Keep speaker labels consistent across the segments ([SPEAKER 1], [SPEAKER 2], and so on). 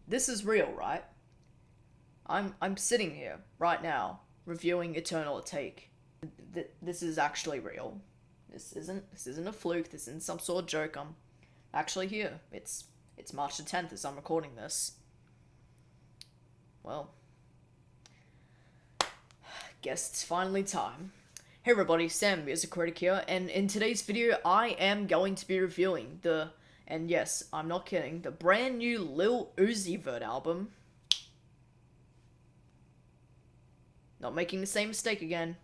[SPEAKER 1] This is real, right? I'm sitting here right now reviewing Eternal Atake. This is actually real. This isn't a fluke. This isn't some sort of joke. I'm actually here. It's March the 10th as I'm recording this. Well, guess it's finally time. Hey everybody, Sam is a Critic here, and in today's video I am going to be reviewing and yes, I'm not kidding, the brand new Lil Uzi Vert album. Not making the same mistake again.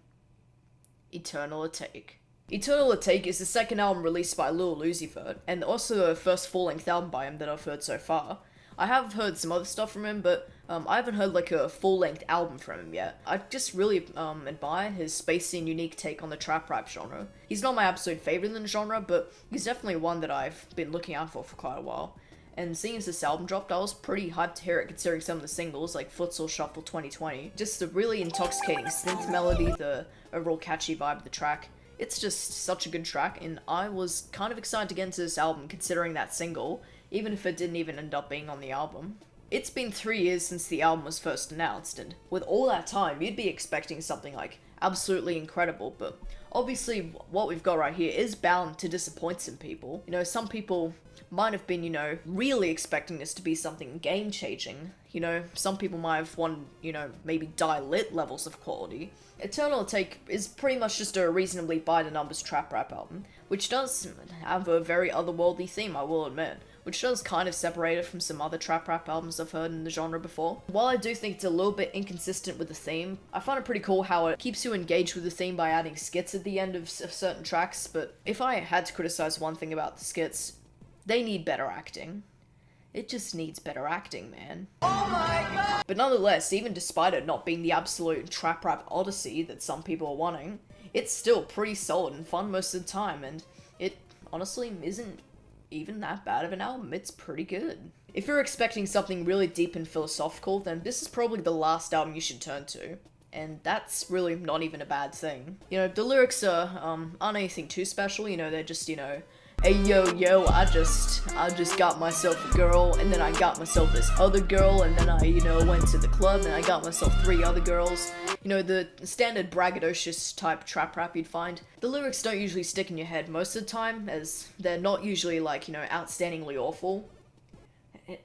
[SPEAKER 1] Eternal Atake. Eternal Atake is the second album released by Lil Uzi Vert, and also the first full-length album by him that I've heard so far. I have heard some other stuff from him, but I haven't heard like a full-length album from him yet. I just really admire his spacey and unique take on the trap rap genre. He's not my absolute favorite in the genre, but he's definitely one that I've been looking out for quite a while. And seeing as this album dropped, I was pretty hyped to hear it considering some of the singles, like Futsal Shuffle 2020. Just the really intoxicating synth melody, the overall catchy vibe of the track. It's just such a good track, and I was kind of excited to get into this album considering that single, even if it didn't even end up being on the album. It's been 3 years since the album was first announced, and with all that time, you'd be expecting something like absolutely incredible, but obviously what we've got right here is bound to disappoint some people. You know, some people might have been, really expecting this to be something game-changing. You know, some people might have wanted, maybe die-lit levels of quality. Eternal Atake is pretty much just a reasonably by-the-numbers trap rap album, which does have a very otherworldly theme, I will admit, which does kind of separate it from some other trap rap albums I've heard in the genre before. While I do think it's a little bit inconsistent with the theme, I find it pretty cool how it keeps you engaged with the theme by adding skits at the end of certain tracks, but if I had to criticize one thing about the skits, they need better acting. It just needs better acting, man. Oh my god! But nonetheless, even despite it not being the absolute trap rap odyssey that some people are wanting, it's still pretty solid and fun most of the time, and it honestly isn't even that bad of an album. It's pretty good. If you're expecting something really deep and philosophical, then this is probably the last album you should turn to. And that's really not even a bad thing. You know, the lyrics aren't anything too special, they're just, hey yo, I just got myself a girl, and then I got myself this other girl, and then I, went to the club, and I got myself 3 other girls. The standard braggadocious type trap rap you'd find. The lyrics don't usually stick in your head most of the time, as they're not usually like, outstandingly awful.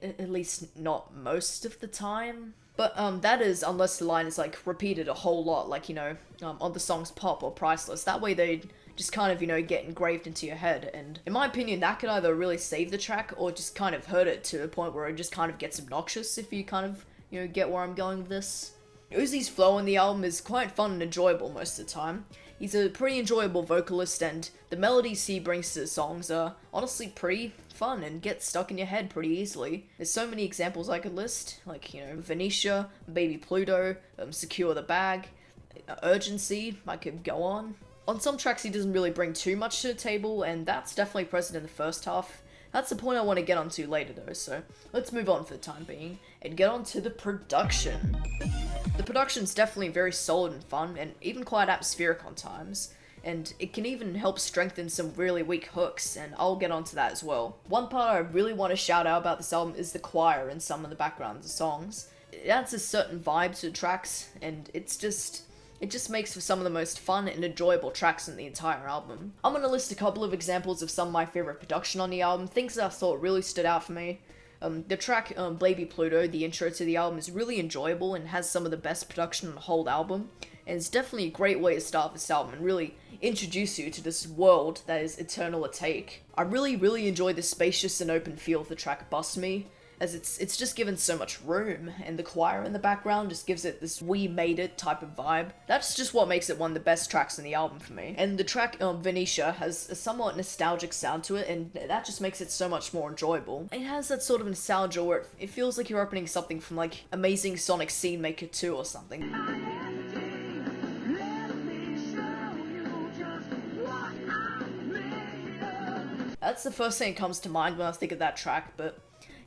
[SPEAKER 1] At least not most of the time. But that is unless the line is like repeated a whole lot, like, on the songs Pop or Priceless. That way they just kind of, get engraved into your head, and in my opinion, that could either really save the track or just kind of hurt it to a point where it just kind of gets obnoxious, if you kind of, get where I'm going with this. Uzi's flow on the album is quite fun and enjoyable most of the time. He's a pretty enjoyable vocalist, and the melodies he brings to the songs are honestly pretty fun and get stuck in your head pretty easily. There's so many examples I could list, like, Venetia, Baby Pluto, Secure the Bag, Urgency, I could go on. On some tracks he doesn't really bring too much to the table, and that's definitely present in the first half. That's the point I want to get onto later though, so let's move on for the time being, and get on to the production. The production's definitely very solid and fun, and even quite atmospheric on times, and it can even help strengthen some really weak hooks, and I'll get onto that as well. One part I really want to shout out about this album is the choir in some of the backgrounds of songs. It adds a certain vibe to the tracks, and it just makes for some of the most fun and enjoyable tracks in the entire album. I'm gonna list a couple of examples of some of my favorite production on the album, things that I thought really stood out for me. The track Baby Pluto, the intro to the album, is really enjoyable and has some of the best production on the whole album, and it's definitely a great way to start this album and really introduce you to this world that is Eternal Atake. I really enjoy the spacious and open feel of the track Bust Me, as it's just given so much room, and the choir in the background just gives it this we made it type of vibe. That's just what makes it one of the best tracks in the album for me. And the track Venetia has a somewhat nostalgic sound to it, and that just makes it so much more enjoyable. It has that sort of nostalgia where it feels like you're opening something from like Amazing Sonic Scene Maker 2 or something. That's the first thing that comes to mind when I think of that track, but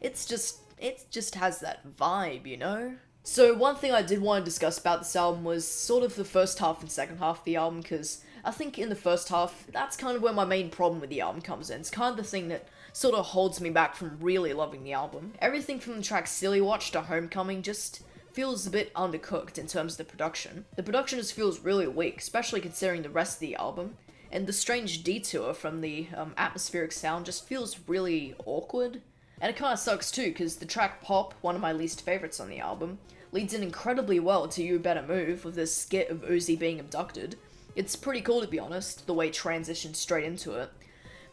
[SPEAKER 1] it just has that vibe, So one thing I did want to discuss about this album was sort of the first half and second half of the album, because I think in the first half, that's kind of where my main problem with the album comes in. It's kind of the thing that sort of holds me back from really loving the album. Everything from the track Silly Watch to Homecoming just feels a bit undercooked in terms of the production. The production just feels really weak, especially considering the rest of the album, and the strange detour from the atmospheric sound just feels really awkward. And it kinda sucks too, because the track Pop, one of my least favourites on the album, leads in incredibly well to You Better Move with this skit of Uzi being abducted. It's pretty cool, to be honest, the way it transitions straight into it.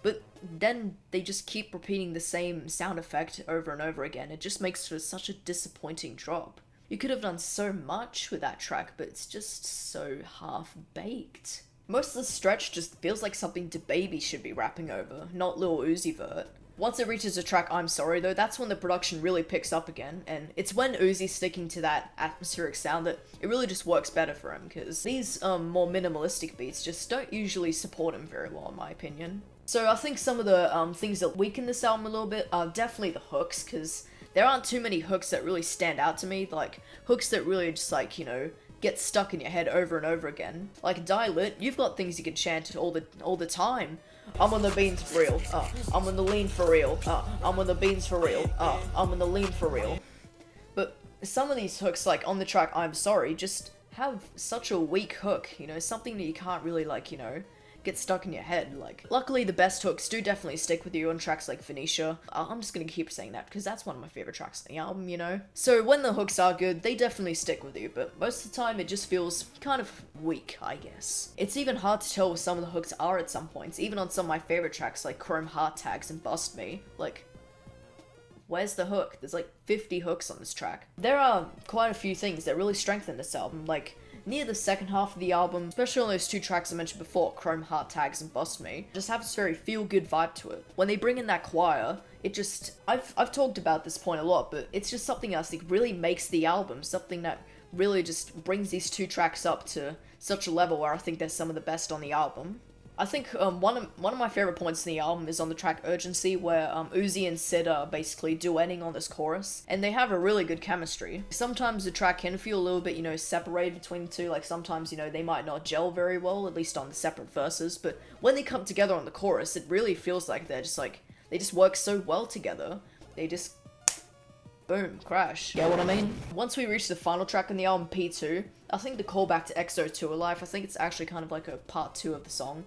[SPEAKER 1] But then they just keep repeating the same sound effect over and over again. It just makes for such a disappointing drop. You could have done so much with that track, but it's just so half-baked. Most of the stretch just feels like something DaBaby should be rapping over, not Lil Uzi Vert. Once it reaches the track I'm Sorry though, that's when the production really picks up again, and it's when Uzi's sticking to that atmospheric sound that it really just works better for him, because these more minimalistic beats just don't usually support him very well in my opinion. So I think some of the things that weaken this album a little bit are definitely the hooks, because there aren't too many hooks that really stand out to me, like hooks that really just like, you know, get stuck in your head over and over again. Like Die Lit, you've got things you can chant all the time. I'm on the beans for real, I'm on the lean for real, I'm on the beans for real, I'm on the lean for real. But some of these hooks, like on the track I'm Sorry, just have such a weak hook, you know, something that you can't really, like, you know, get stuck in your head. Like, luckily the best hooks do definitely stick with you on tracks like Venetia. I'm just gonna keep saying that because that's one of my favorite tracks on the album, you know? So when the hooks are good, they definitely stick with you, but most of the time it just feels kind of weak, I guess. It's even hard to tell where some of the hooks are at some points, even on some of my favorite tracks like Chrome Heart Tags and Bust Me. Like, where's the hook? There's like 50 hooks on this track. There are quite a few things that really strengthen this album, like near the second half of the album, especially on those two tracks I mentioned before, Chrome Heart Tags and Bust Me, just have this very feel-good vibe to it. When they bring in that choir, it just, I've talked about this point a lot, but it's just something else that really makes the album, something that really just brings these two tracks up to such a level where I think they're some of the best on the album. I think one of my favorite points in the album is on the track Urgency, where Uzi and Sid are basically duetting on this chorus, and they have a really good chemistry. Sometimes the track can feel a little bit, you know, separated between the two, like sometimes, you know, they might not gel very well, at least on the separate verses, but when they come together on the chorus, it really feels like they're just like, they just work so well together. They just, boom, crash. Get what I mean? Once we reach the final track on the album, P2, I think the callback to EXO Tour Life, I think it's actually kind of like a part 2 of the song.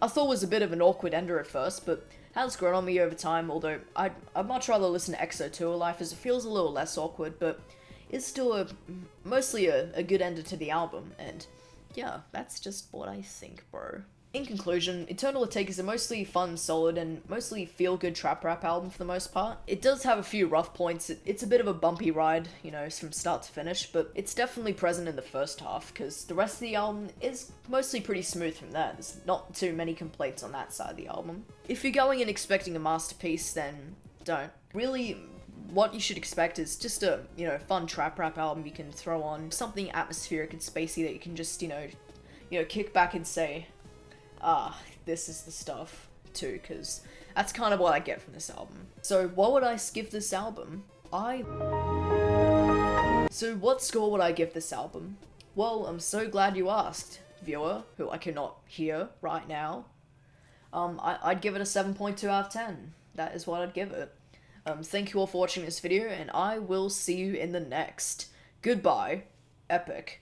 [SPEAKER 1] I thought it was a bit of an awkward ender at first, but has grown on me over time, although I'd much rather listen to EXO Tour Life as it feels a little less awkward, but it's still mostly a good ender to the album, and yeah, that's just what I think, bro. In conclusion, Eternal Atake is a mostly fun, solid, and mostly feel-good trap rap album for the most part. It does have a few rough points. It's a bit of a bumpy ride, you know, from start to finish, but it's definitely present in the first half, because the rest of the album is mostly pretty smooth from there. There's not too many complaints on that side of the album. If you're going in expecting a masterpiece, then don't. Really, what you should expect is just a, you know, fun trap rap album you can throw on, something atmospheric and spacey that you can just, you know, kick back and say, this is the stuff, too, because that's kind of what I get from this album. So, what would I give this album? So, what score would I give this album? Well, I'm so glad you asked, viewer, who I cannot hear right now. I'd give it a 7.2 out of 10. That is what I'd give it. Thank you all for watching this video, and I will see you in the next. Goodbye, Epic.